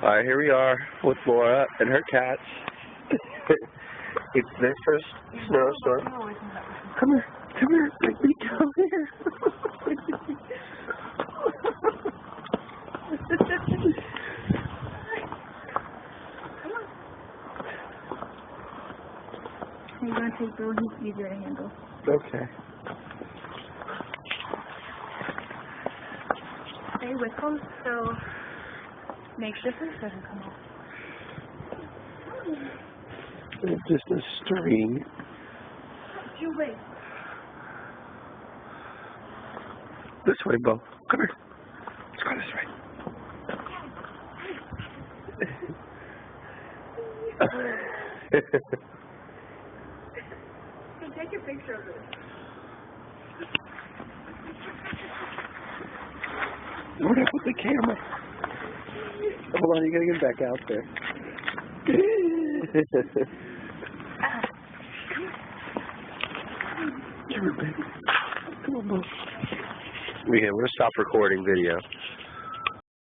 Alright, here we are with Laura and her cats. It's their first snowstorm. Come here, let me come here. You're going to take Bill, he's easier to handle. Okay. Stay with him, so make sure this doesn't come off. It's just a string. You wait. This way, Bo. Come here. Let's go this way. Hey, take a picture of this. Where'd I put the camera? Hold on, you gotta get back out there. Come here, baby. Come on, Bo. We're gonna stop recording video.